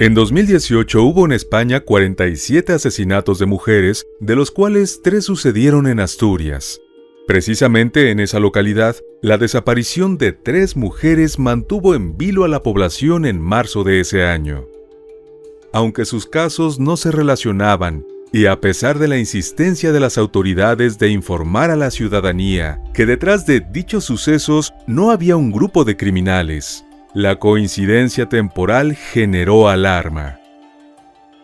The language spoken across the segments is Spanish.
En 2018 hubo en España 47 asesinatos de mujeres, de los cuales 3 sucedieron en Asturias. Precisamente en esa localidad, la desaparición de 3 mujeres mantuvo en vilo a la población en marzo de ese año. Aunque sus casos no se relacionaban, y a pesar de la insistencia de las autoridades de informar a la ciudadanía que detrás de dichos sucesos no había un grupo de criminales, la coincidencia temporal generó alarma.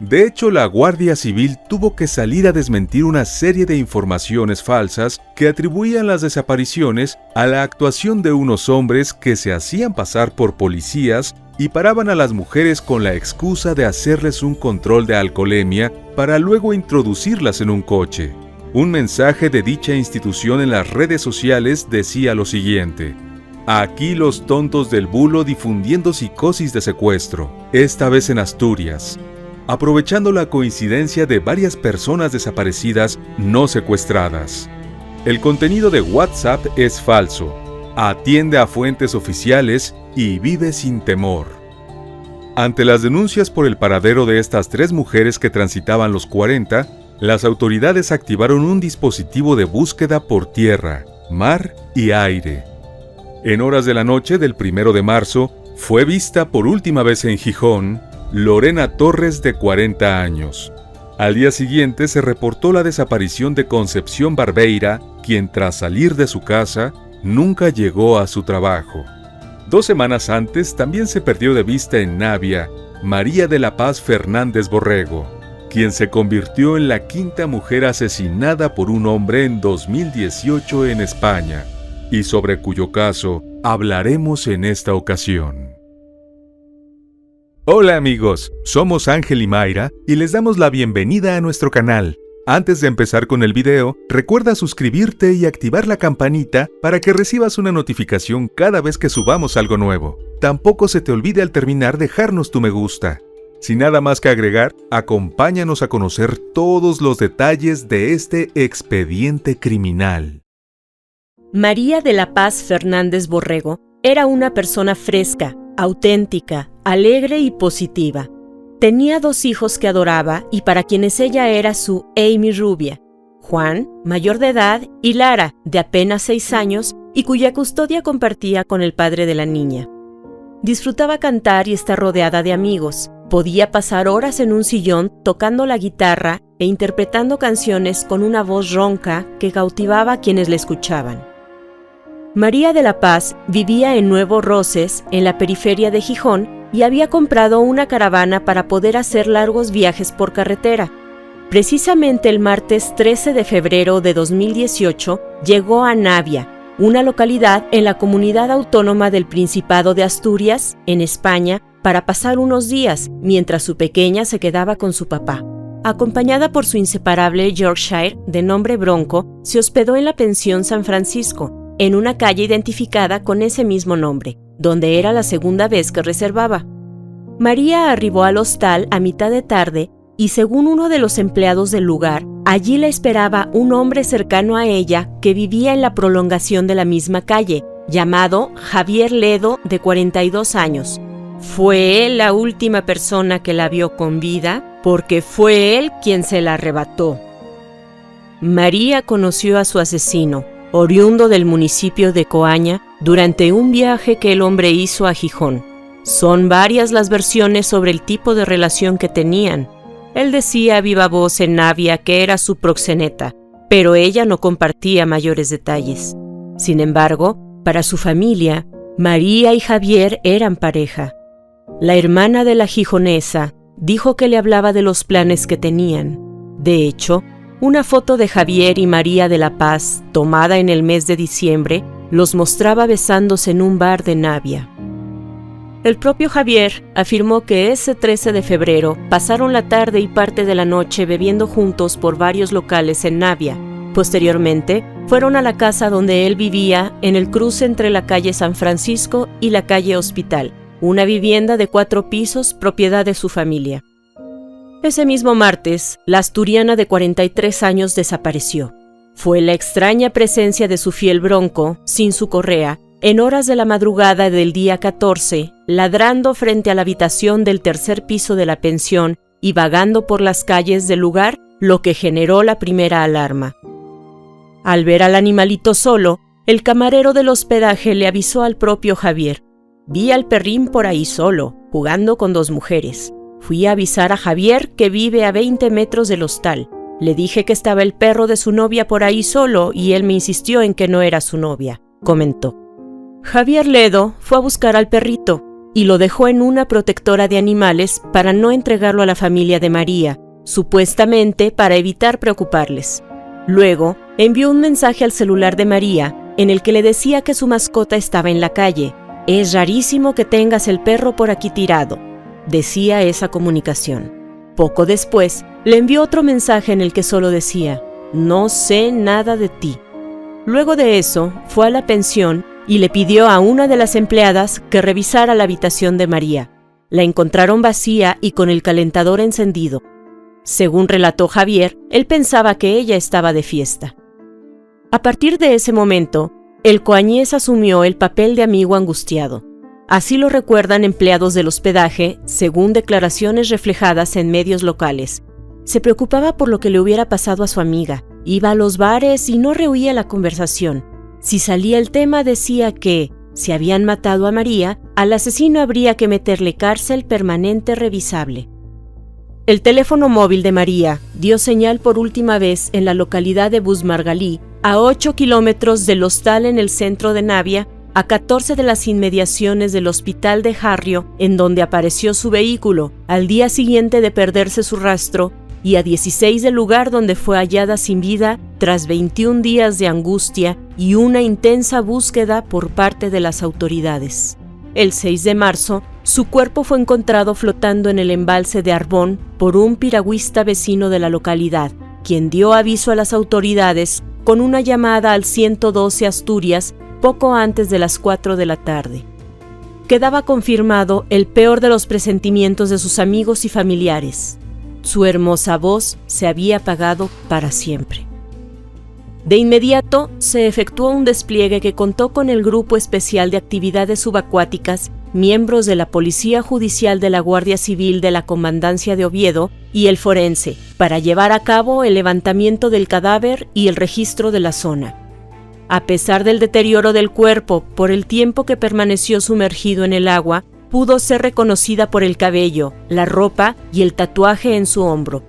De hecho, la Guardia Civil tuvo que salir a desmentir una serie de informaciones falsas que atribuían las desapariciones a la actuación de unos hombres que se hacían pasar por policías y paraban a las mujeres con la excusa de hacerles un control de alcoholemia para luego introducirlas en un coche. Un mensaje de dicha institución en las redes sociales decía lo siguiente: aquí los tontos del bulo difundiendo psicosis de secuestro, esta vez en Asturias, aprovechando la coincidencia de varias personas desaparecidas no secuestradas. El contenido de WhatsApp es falso, atiende a fuentes oficiales y vive sin temor. Ante las denuncias por el paradero de estas 3 mujeres que transitaban los 40, las autoridades activaron un dispositivo de búsqueda por tierra, mar y aire. En horas de la noche del 1 de marzo, fue vista por última vez en Gijón Lorena Torres, de 40 años. Al día siguiente se reportó la desaparición de Concepción Barbeira, quien tras salir de su casa, nunca llegó a su trabajo. 2 semanas antes también se perdió de vista en Navia María de la Paz Fernández Borrego, quien se convirtió en la 5ª mujer asesinada por un hombre en 2018 en España, y sobre cuyo caso hablaremos en esta ocasión. Hola amigos, somos Ángel y Mayra y les damos la bienvenida a nuestro canal. Antes de empezar con el video, recuerda suscribirte y activar la campanita para que recibas una notificación cada vez que subamos algo nuevo. Tampoco se te olvide al terminar dejarnos tu me gusta. Sin nada más que agregar, acompáñanos a conocer todos los detalles de este expediente criminal. María de la Paz Fernández Borrego era una persona fresca, auténtica, alegre y positiva. Tenía 2 hijos que adoraba y para quienes ella era su Amy rubia, Juan, mayor de edad, y Lara, de apenas 6 años, y cuya custodia compartía con el padre de la niña. Disfrutaba cantar y estar rodeada de amigos. Podía pasar horas en un sillón tocando la guitarra e interpretando canciones con una voz ronca que cautivaba a quienes la escuchaban. María de la Paz vivía en Nuevo Roces, en la periferia de Gijón, y había comprado una caravana para poder hacer largos viajes por carretera. Precisamente el martes 13 de febrero de 2018 llegó a Navia, una localidad en la comunidad autónoma del Principado de Asturias, en España, para pasar unos días, mientras su pequeña se quedaba con su papá. Acompañada por su inseparable Yorkshire, de nombre Bronco, se hospedó en la pensión San Francisco, en una calle identificada con ese mismo nombre, donde era la 2ª vez que reservaba. María arribó al hostal a mitad de tarde y, según uno de los empleados del lugar, allí la esperaba un hombre cercano a ella que vivía en la prolongación de la misma calle, llamado Javier Ledo, de 42 años. Fue él la última persona que la vio con vida, porque fue él quien se la arrebató. María conoció a su asesino, oriundo del municipio de Coaña, durante un viaje que el hombre hizo a Gijón. Son varias las versiones sobre el tipo de relación que tenían. Él decía a viva voz en Navia que era su proxeneta, pero ella no compartía mayores detalles. Sin embargo, para su familia, María y Javier eran pareja. La hermana de la gijonesa dijo que le hablaba de los planes que tenían. De hecho, una foto de Javier y María de la Paz, tomada en el mes de diciembre, los mostraba besándose en un bar de Navia. El propio Javier afirmó que ese 13 de febrero pasaron la tarde y parte de la noche bebiendo juntos por varios locales en Navia. Posteriormente, fueron a la casa donde él vivía en el cruce entre la calle San Francisco y la calle Hospital, una vivienda de 4 pisos propiedad de su familia. Ese mismo martes, la asturiana de 43 años desapareció. Fue la extraña presencia de su fiel Bronco, sin su correa, en horas de la madrugada del día 14, ladrando frente a la habitación del tercer piso de la pensión y vagando por las calles del lugar, lo que generó la primera alarma. Al ver al animalito solo, el camarero del hospedaje le avisó al propio Javier: «Vi al perrín por ahí solo, jugando con 2 mujeres. Fui a avisar a Javier, que vive a 20 metros del hostal. Le dije que estaba el perro de su novia por ahí solo y él me insistió en que no era su novia», comentó. Javier Ledo fue a buscar al perrito y lo dejó en una protectora de animales para no entregarlo a la familia de María, supuestamente para evitar preocuparles. Luego, envió un mensaje al celular de María en el que le decía que su mascota estaba en la calle. «Es rarísimo que tengas el perro por aquí tirado», decía esa comunicación. Poco después, le envió otro mensaje en el que solo decía: «No sé nada de ti». Luego de eso, fue a la pensión y le pidió a una de las empleadas que revisara la habitación de María. La encontraron vacía y con el calentador encendido. Según relató Javier, él pensaba que ella estaba de fiesta. A partir de ese momento, el coañés asumió el papel de amigo angustiado. Así lo recuerdan empleados del hospedaje, según declaraciones reflejadas en medios locales. Se preocupaba por lo que le hubiera pasado a su amiga. Iba a los bares y no rehuía la conversación. Si salía el tema, decía que, si habían matado a María, al asesino habría que meterle cárcel permanente revisable. El teléfono móvil de María dio señal por última vez en la localidad de Busmargalí, a 8 kilómetros del hostal en el centro de Navia, a 14 de las inmediaciones del hospital de Harrio, en donde apareció su vehículo, al día siguiente de perderse su rastro, y a 16 del lugar donde fue hallada sin vida tras 21 días de angustia y una intensa búsqueda por parte de las autoridades. El 6 de marzo, su cuerpo fue encontrado flotando en el embalse de Arbón por un piragüista vecino de la localidad, quien dio aviso a las autoridades con una llamada al 112 Asturias poco antes de las 4 de la tarde. Quedaba confirmado el peor de los presentimientos de sus amigos y familiares. Su hermosa voz se había apagado para siempre. De inmediato se efectuó un despliegue que contó con el Grupo Especial de Actividades Subacuáticas, miembros de la Policía Judicial de la Guardia Civil de la Comandancia de Oviedo y el forense, para llevar a cabo el levantamiento del cadáver y el registro de la zona. A pesar del deterioro del cuerpo por el tiempo que permaneció sumergido en el agua, pudo ser reconocida por el cabello, la ropa y el tatuaje en su hombro.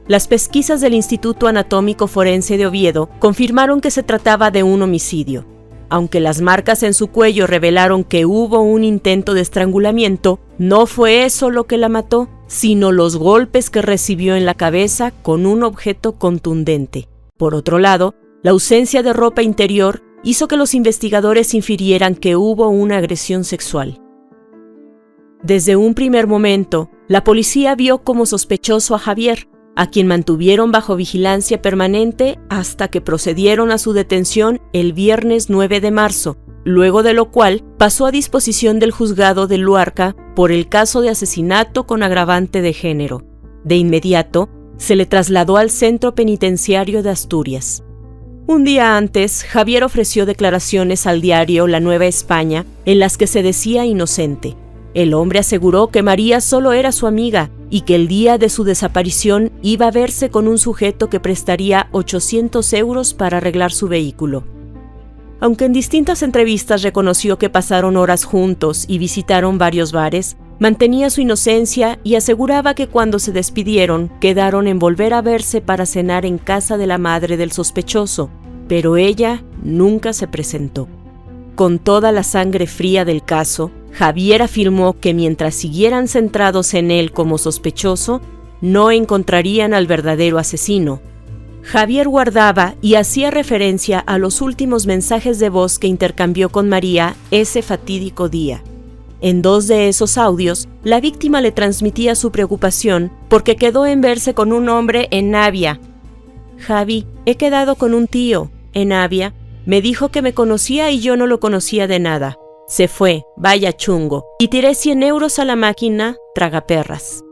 Las pesquisas del Instituto Anatómico Forense de Oviedo confirmaron que se trataba de un homicidio. Aunque las marcas en su cuello revelaron que hubo un intento de estrangulamiento, no fue eso lo que la mató, sino los golpes que recibió en la cabeza con un objeto contundente. Por otro lado, la ausencia de ropa interior hizo que los investigadores infirieran que hubo una agresión sexual. Desde un primer momento, la policía vio como sospechoso a Javier, a quien mantuvieron bajo vigilancia permanente hasta que procedieron a su detención el viernes 9 de marzo, luego de lo cual pasó a disposición del juzgado de Luarca por el caso de asesinato con agravante de género. De inmediato, se le trasladó al Centro Penitenciario de Asturias. Un día antes, Javier ofreció declaraciones al diario La Nueva España en las que se decía inocente. El hombre aseguró que María solo era su amiga y que el día de su desaparición iba a verse con un sujeto que prestaría 800 euros para arreglar su vehículo. Aunque en distintas entrevistas reconoció que pasaron horas juntos y visitaron varios bares, mantenía su inocencia y aseguraba que cuando se despidieron quedaron en volver a verse para cenar en casa de la madre del sospechoso, pero ella nunca se presentó. Con toda la sangre fría del caso, Javier afirmó que mientras siguieran centrados en él como sospechoso, no encontrarían al verdadero asesino. Javier guardaba y hacía referencia a los últimos mensajes de voz que intercambió con María ese fatídico día. En 2 de esos audios, la víctima le transmitía su preocupación porque quedó en verse con un hombre en Navia. «Javi, he quedado con un tío en Navia. Me dijo que me conocía y yo no lo conocía de nada. Se fue, vaya chungo, y tiré 100 euros a la máquina tragaperras.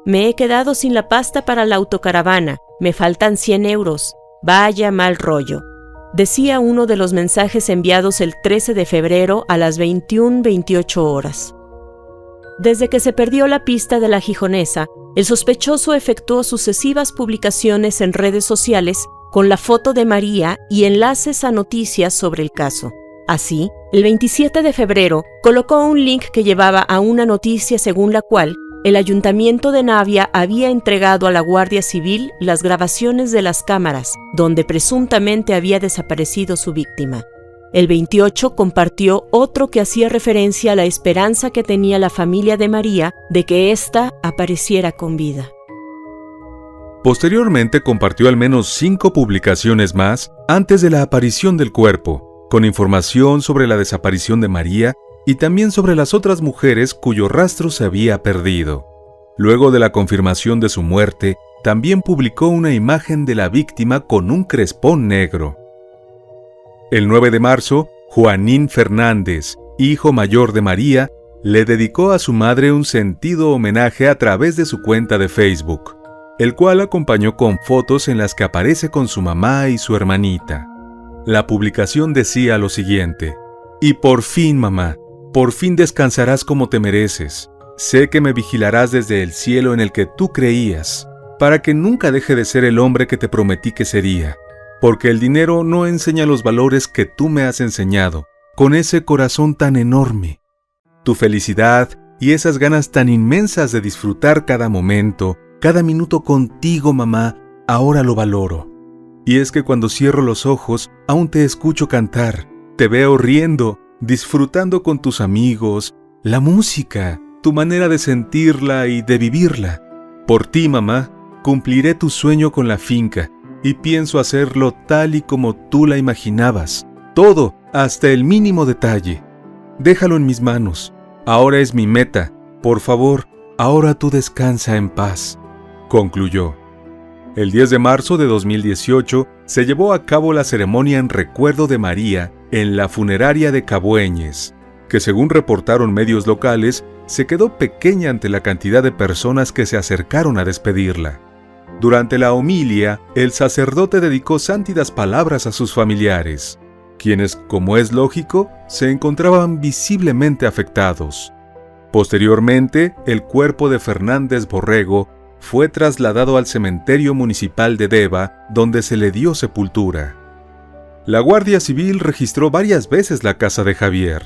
Me he quedado sin la pasta para la autocaravana, me faltan 100 euros, vaya mal rollo». decía uno de los mensajes enviados el 13 de febrero a las 21:28 horas. Desde que se perdió la pista de la gijonesa, el sospechoso efectuó sucesivas publicaciones en redes sociales con la foto de María y enlaces a noticias sobre el caso. Así, el 27 de febrero colocó un link que llevaba a una noticia según la cual el Ayuntamiento de Navia había entregado a la Guardia Civil las grabaciones de las cámaras, donde presuntamente había desaparecido su víctima. El 28 compartió otro que hacía referencia a la esperanza que tenía la familia de María de que ésta apareciera con vida. Posteriormente compartió al menos 5 publicaciones más antes de la aparición del cuerpo, con información sobre la desaparición de María y también sobre las otras mujeres cuyo rastro se había perdido. Luego de la confirmación de su muerte, también publicó una imagen de la víctima con un crespón negro. El 9 de marzo, Juanín Fernández, hijo mayor de María, le dedicó a su madre un sentido homenaje a través de su cuenta de Facebook, el cual acompañó con fotos en las que aparece con su mamá y su hermanita. La publicación decía lo siguiente: «Y por fin, mamá, por fin descansarás como te mereces. Sé que me vigilarás desde el cielo en el que tú creías, para que nunca deje de ser el hombre que te prometí que sería, porque el dinero no enseña los valores que tú me has enseñado, con ese corazón tan enorme. Tu felicidad y esas ganas tan inmensas de disfrutar cada momento, cada minuto contigo, mamá, ahora lo valoro. Y es que cuando cierro los ojos, aún te escucho cantar, te veo riendo, disfrutando con tus amigos, la música, tu manera de sentirla y de vivirla. Por ti, mamá, cumpliré tu sueño con la finca y pienso hacerlo tal y como tú la imaginabas. Todo, hasta el mínimo detalle. Déjalo en mis manos. Ahora es mi meta. Por favor, ahora tú descansa en paz», concluyó. El 10 de marzo de 2018 se llevó a cabo la ceremonia en recuerdo de María en la funeraria de Cabueñes, que según reportaron medios locales, se quedó pequeña ante la cantidad de personas que se acercaron a despedirla. Durante la homilia, el sacerdote dedicó sántidas palabras a sus familiares, quienes, como es lógico, se encontraban visiblemente afectados. Posteriormente, el cuerpo de Fernández Borrego fue trasladado al cementerio municipal de Deva, donde se le dio sepultura. La Guardia Civil registró varias veces la casa de Javier.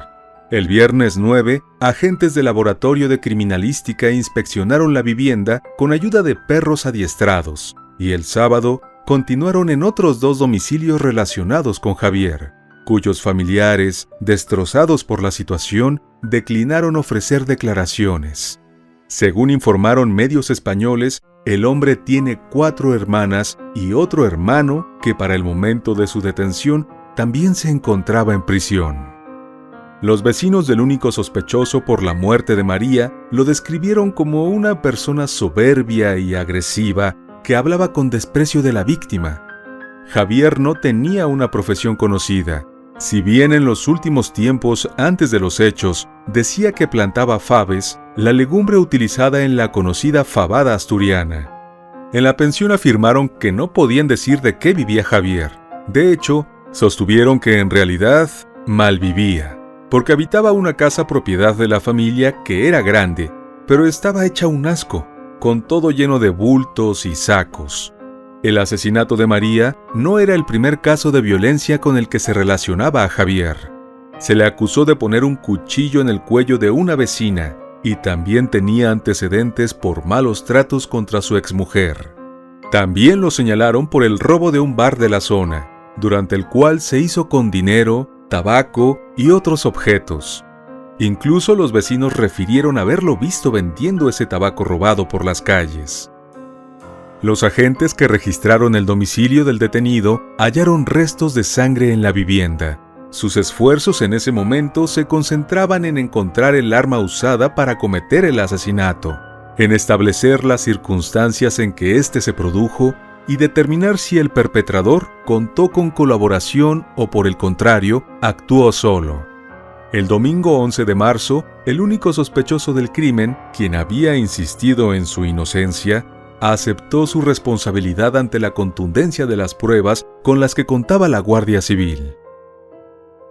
El viernes 9, agentes del Laboratorio de Criminalística inspeccionaron la vivienda con ayuda de perros adiestrados, y el sábado continuaron en otros 2 domicilios relacionados con Javier, cuyos familiares, destrozados por la situación, declinaron ofrecer declaraciones. Según informaron medios españoles, el hombre tiene 4 hermanas y otro hermano que para el momento de su detención también se encontraba en prisión. Los vecinos del único sospechoso por la muerte de María lo describieron como una persona soberbia y agresiva que hablaba con desprecio de la víctima. Javier no tenía una profesión conocida. Si bien en los últimos tiempos, antes de los hechos, decía que plantaba faves, la legumbre utilizada en la conocida fabada asturiana. En la pensión afirmaron que no podían decir de qué vivía Javier. De hecho, sostuvieron que en realidad malvivía, porque habitaba una casa propiedad de la familia que era grande, pero estaba hecha un asco, con todo lleno de bultos y sacos. El asesinato de María no era el primer caso de violencia con el que se relacionaba a Javier. Se le acusó de poner un cuchillo en el cuello de una vecina y también tenía antecedentes por malos tratos contra su exmujer. También lo señalaron por el robo de un bar de la zona, durante el cual se hizo con dinero, tabaco y otros objetos. Incluso los vecinos refirieron haberlo visto vendiendo ese tabaco robado por las calles. Los agentes que registraron el domicilio del detenido hallaron restos de sangre en la vivienda. Sus esfuerzos en ese momento se concentraban en encontrar el arma usada para cometer el asesinato, en establecer las circunstancias en que éste se produjo y determinar si el perpetrador contó con colaboración o, por el contrario, actuó solo. El domingo 11 de marzo, el único sospechoso del crimen, quien había insistido en su inocencia, aceptó su responsabilidad ante la contundencia de las pruebas con las que contaba la Guardia Civil.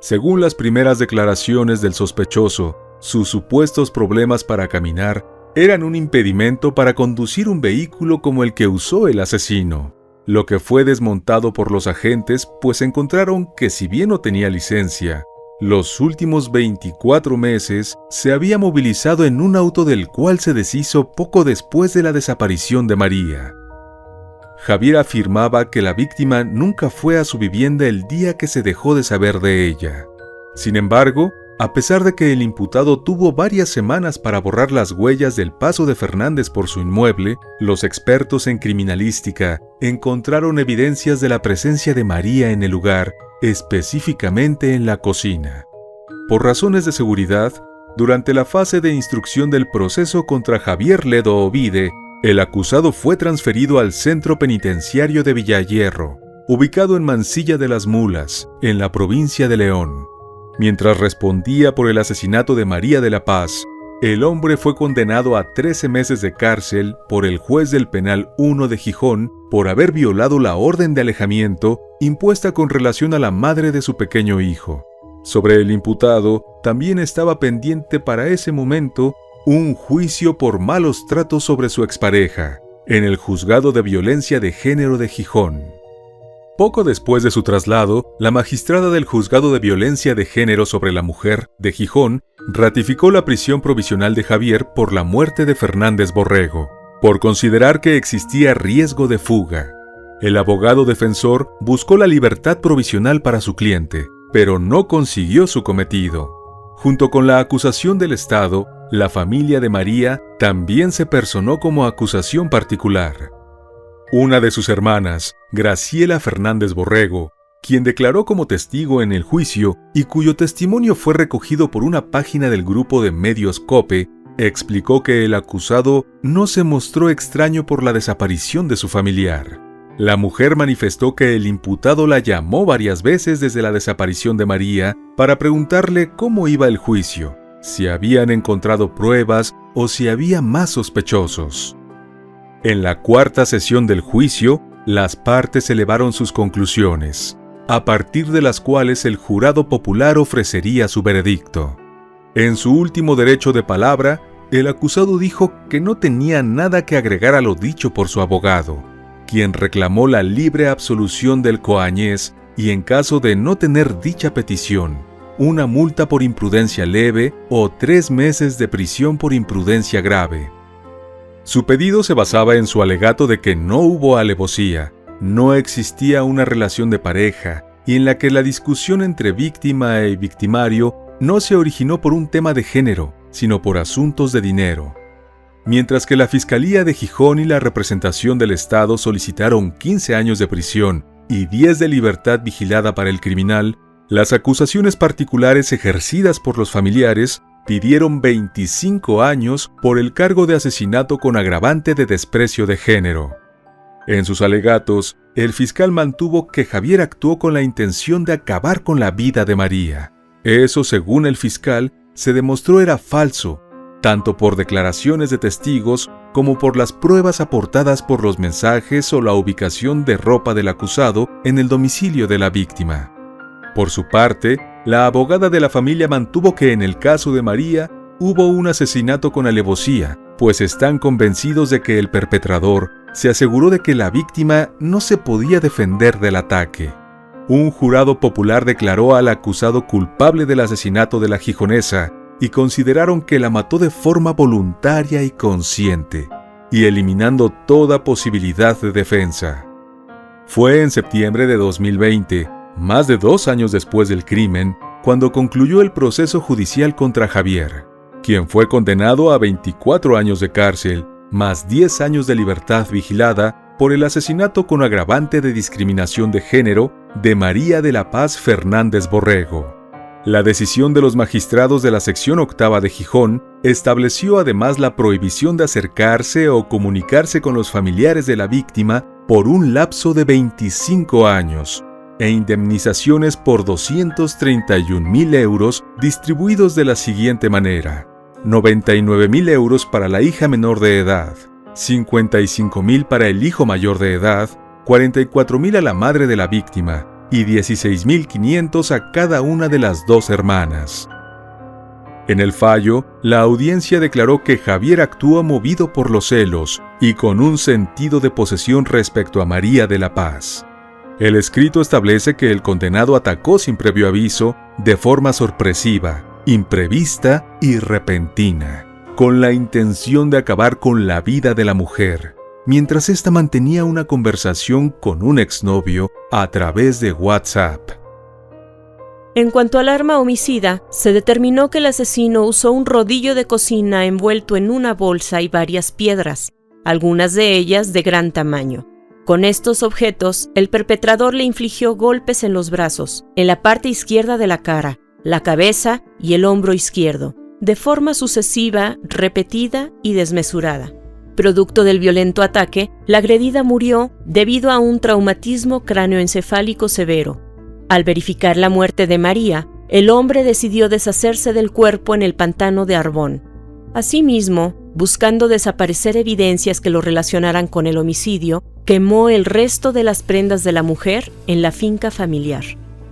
Según las primeras declaraciones del sospechoso, sus supuestos problemas para caminar eran un impedimento para conducir un vehículo como el que usó el asesino, lo que fue desmontado por los agentes, pues encontraron que si bien no tenía licencia, los últimos 24 meses se había movilizado en un auto del cual se deshizo poco después de la desaparición de María. Javier afirmaba que la víctima nunca fue a su vivienda el día que se dejó de saber de ella. Sin embargo, a pesar de que el imputado tuvo varias semanas para borrar las huellas del paso de Fernández por su inmueble, los expertos en criminalística encontraron evidencias de la presencia de María en el lugar, específicamente en la cocina. Por razones de seguridad, durante la fase de instrucción del proceso contra Javier Ledo Ovide, el acusado fue transferido al Centro Penitenciario de Villayerro, ubicado en Mansilla de las Mulas, en la provincia de León. Mientras respondía por el asesinato de María de la Paz, el hombre fue condenado a 13 meses de cárcel por el juez del Penal 1 de Gijón por haber violado la orden de alejamiento impuesta con relación a la madre de su pequeño hijo. Sobre el imputado, también estaba pendiente para ese momento un juicio por malos tratos sobre su expareja, en el Juzgado de Violencia de Género de Gijón. Poco después de su traslado, la magistrada del Juzgado de Violencia de Género sobre la Mujer de Gijón ratificó la prisión provisional de Javier por la muerte de Fernández Borrego, por considerar que existía riesgo de fuga. El abogado defensor buscó la libertad provisional para su cliente, pero no consiguió su cometido. Junto con la acusación del Estado, la familia de María también se personó como acusación particular. Una de sus hermanas, Graciela Fernández Borrego, quien declaró como testigo en el juicio y cuyo testimonio fue recogido por una página del grupo de medios COPE, explicó que el acusado no se mostró extraño por la desaparición de su familiar. La mujer manifestó que el imputado la llamó varias veces desde la desaparición de María para preguntarle cómo iba el juicio, si habían encontrado pruebas o si había más sospechosos. En la cuarta sesión del juicio, las partes elevaron sus conclusiones, a partir de las cuales el jurado popular ofrecería su veredicto. En su último derecho de palabra, el acusado dijo que no tenía nada que agregar a lo dicho por su abogado, quien reclamó la libre absolución del coañés y, en caso de no tener dicha petición, una multa por imprudencia leve o 3 meses de prisión por imprudencia grave. Su pedido se basaba en su alegato de que no hubo alevosía, no existía una relación de pareja y en la que la discusión entre víctima y victimario no se originó por un tema de género, sino por asuntos de dinero. Mientras que la Fiscalía de Gijón y la representación del Estado solicitaron 15 años de prisión y 10 de libertad vigilada para el criminal, las acusaciones particulares ejercidas por los familiares pidieron 25 años por el cargo de asesinato con agravante de desprecio de género. En sus alegatos, el fiscal mantuvo que Javier actuó con la intención de acabar con la vida de María. Eso, según el fiscal, se demostró era falso, tanto por declaraciones de testigos como por las pruebas aportadas por los mensajes o la ubicación de ropa del acusado en el domicilio de la víctima. Por su parte, la abogada de la familia mantuvo que en el caso de María hubo un asesinato con alevosía, pues están convencidos de que el perpetrador se aseguró de que la víctima no se podía defender del ataque. Un jurado popular declaró al acusado culpable del asesinato de la gijonesa y consideraron que la mató de forma voluntaria y consciente, y eliminando toda posibilidad de defensa. Fue en septiembre de 2020, más de 2 años después del crimen, cuando concluyó el proceso judicial contra Javier, quien fue condenado a 24 años de cárcel, más 10 años de libertad vigilada por el asesinato con agravante de discriminación de género de María de la Paz Fernández Borrego. La decisión de los magistrados de la sección octava de Gijón estableció además la prohibición de acercarse o comunicarse con los familiares de la víctima por un lapso de 25 años, e indemnizaciones por 231.000 euros distribuidos de la siguiente manera: 99.000 euros para la hija menor de edad, $55,000 para el hijo mayor de edad, $44,000 a la madre de la víctima y $16,500 a cada una de las dos hermanas. En el fallo, la audiencia declaró que Javier actuó movido por los celos y con un sentido de posesión respecto a María de la Paz. El escrito establece que el condenado atacó sin previo aviso, de forma sorpresiva, imprevista y repentina, con la intención de acabar con la vida de la mujer, mientras ésta mantenía una conversación con un exnovio a través de WhatsApp. En cuanto al arma homicida, se determinó que el asesino usó un rodillo de cocina envuelto en una bolsa y varias piedras, algunas de ellas de gran tamaño. Con estos objetos, el perpetrador le infligió golpes en los brazos, en la parte izquierda de la cara, la cabeza y el hombro izquierdo, de forma sucesiva, repetida y desmesurada. Producto del violento ataque, la agredida murió debido a un traumatismo cráneoencefálico severo. Al verificar la muerte de María, el hombre decidió deshacerse del cuerpo en el pantano de Arbón. Asimismo, buscando desaparecer evidencias que lo relacionaran con el homicidio, quemó el resto de las prendas de la mujer en la finca familiar.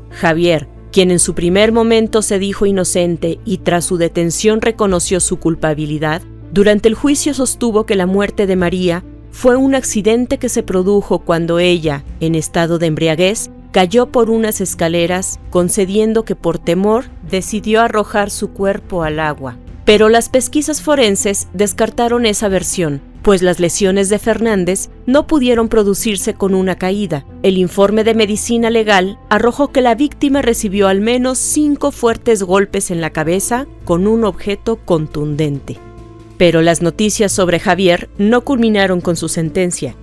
Javier, quien en su primer momento se dijo inocente y tras su detención reconoció su culpabilidad, durante el juicio sostuvo que la muerte de María fue un accidente que se produjo cuando ella, en estado de embriaguez, cayó por unas escaleras, concediendo que por temor decidió arrojar su cuerpo al agua. Pero las pesquisas forenses descartaron esa versión, pues las lesiones de Fernández no pudieron producirse con una caída. El informe de medicina legal arrojó que la víctima recibió al menos 5 fuertes golpes en la cabeza con un objeto contundente. Pero las noticias sobre Javier no culminaron con su sentencia.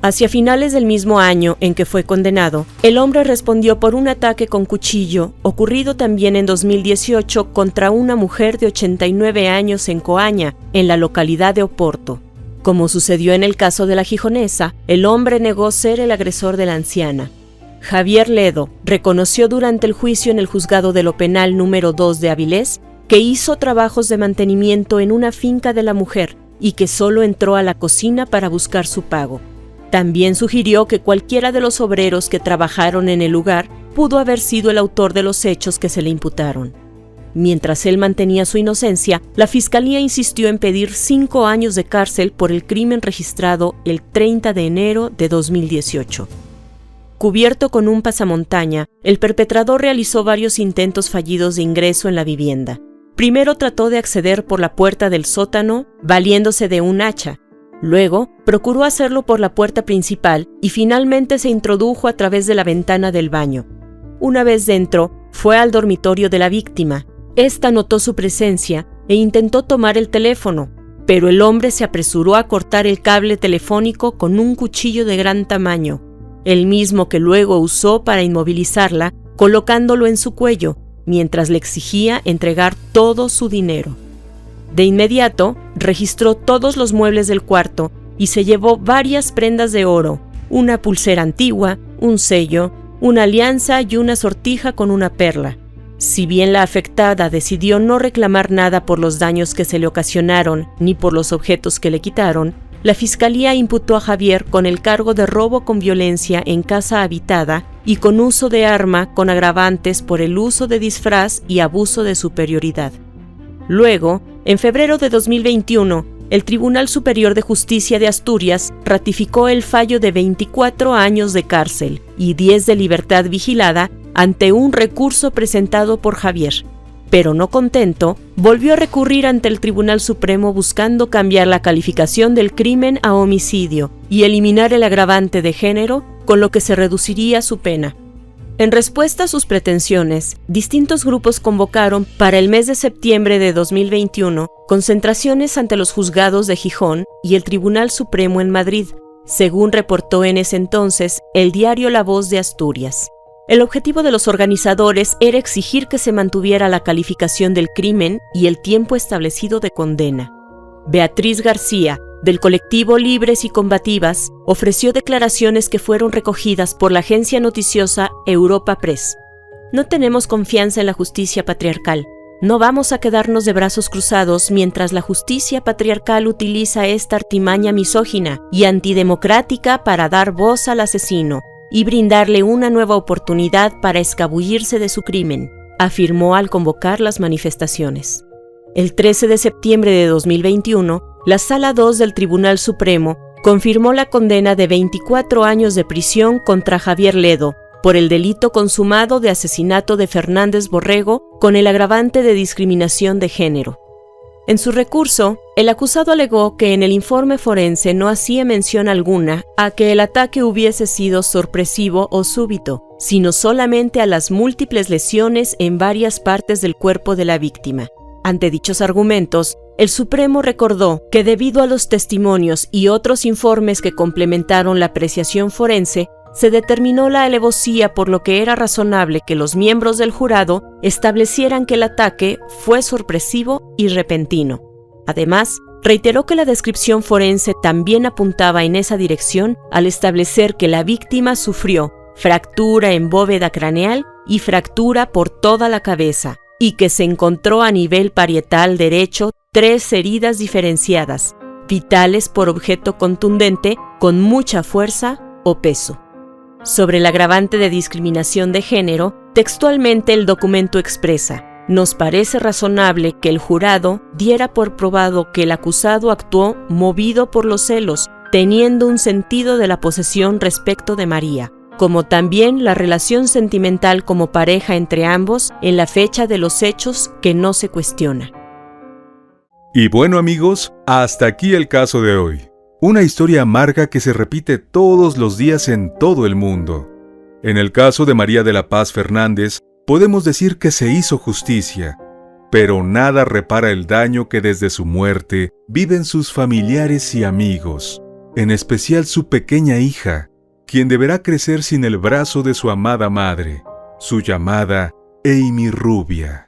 Hacia finales del mismo año en que fue condenado, el hombre respondió por un ataque con cuchillo ocurrido también en 2018 contra una mujer de 89 años en Coaña, en la localidad de Oporto. Como sucedió en el caso de la gijonesa, el hombre negó ser el agresor de la anciana. Javier Ledo reconoció durante el juicio en el juzgado de lo penal número 2 de Avilés que hizo trabajos de mantenimiento en una finca de la mujer y que solo entró a la cocina para buscar su pago. También sugirió que cualquiera de los obreros que trabajaron en el lugar pudo haber sido el autor de los hechos que se le imputaron. Mientras él mantenía su inocencia, la Fiscalía insistió en pedir 5 años de cárcel por el crimen registrado el 30 de enero de 2018. Cubierto con un pasamontaña, el perpetrador realizó varios intentos fallidos de ingreso en la vivienda. Primero trató de acceder por la puerta del sótano, valiéndose de un hacha. Luego, procuró hacerlo por la puerta principal y finalmente se introdujo a través de la ventana del baño. Una vez dentro, fue al dormitorio de la víctima. Esta notó su presencia e intentó tomar el teléfono, pero el hombre se apresuró a cortar el cable telefónico con un cuchillo de gran tamaño, el mismo que luego usó para inmovilizarla, colocándolo en su cuello, mientras le exigía entregar todo su dinero. De inmediato, registró todos los muebles del cuarto y se llevó varias prendas de oro, una pulsera antigua, un sello, una alianza y una sortija con una perla. Si bien la afectada decidió no reclamar nada por los daños que se le ocasionaron ni por los objetos que le quitaron, la Fiscalía imputó a Javier con el cargo de robo con violencia en casa habitada y con uso de arma con agravantes por el uso de disfraz y abuso de superioridad. Luego, en febrero de 2021, el Tribunal Superior de Justicia de Asturias ratificó el fallo de 24 años de cárcel y 10 de libertad vigilada ante un recurso presentado por Javier. Pero no contento, volvió a recurrir ante el Tribunal Supremo buscando cambiar la calificación del crimen a homicidio y eliminar el agravante de género, con lo que se reduciría su pena. En respuesta a sus pretensiones, distintos grupos convocaron para el mes de septiembre de 2021 concentraciones ante los juzgados de Gijón y el Tribunal Supremo en Madrid, según reportó en ese entonces el diario La Voz de Asturias. El objetivo de los organizadores era exigir que se mantuviera la calificación del crimen y el tiempo establecido de condena. Beatriz García, del colectivo Libres y Combativas, ofreció declaraciones que fueron recogidas por la agencia noticiosa Europa Press. No tenemos confianza en la justicia patriarcal. No vamos a quedarnos de brazos cruzados mientras la justicia patriarcal utiliza esta artimaña misógina y antidemocrática para dar voz al asesino y brindarle una nueva oportunidad para escabullirse de su crimen, afirmó al convocar las manifestaciones. El 13 de septiembre de 2021, la Sala 2 del Tribunal Supremo confirmó la condena de 24 años de prisión contra Javier Ledo por el delito consumado de asesinato de Fernández Borrego con el agravante de discriminación de género. En su recurso, el acusado alegó que en el informe forense no hacía mención alguna a que el ataque hubiese sido sorpresivo o súbito, sino solamente a las múltiples lesiones en varias partes del cuerpo de la víctima. Ante dichos argumentos, el Supremo recordó que debido a los testimonios y otros informes que complementaron la apreciación forense, se determinó la alevosía, por lo que era razonable que los miembros del jurado establecieran que el ataque fue sorpresivo y repentino. Además, reiteró que la descripción forense también apuntaba en esa dirección al establecer que la víctima sufrió fractura en bóveda craneal y fractura por toda la cabeza, y que se encontró a nivel parietal derecho 3 heridas diferenciadas, vitales por objeto contundente con mucha fuerza o peso. Sobre el agravante de discriminación de género, textualmente el documento expresa: nos parece razonable que el jurado diera por probado que el acusado actuó movido por los celos, teniendo un sentido de la posesión respecto de María, como también la relación sentimental como pareja entre ambos en la fecha de los hechos que no se cuestiona. Y bueno, amigos, hasta aquí el caso de hoy. Una historia amarga que se repite todos los días en todo el mundo. En el caso de María de la Paz Fernández, podemos decir que se hizo justicia, pero nada repara el daño que desde su muerte viven sus familiares y amigos, en especial su pequeña hija, quien deberá crecer sin el brazo de su amada madre, su llamada Amy Rubia.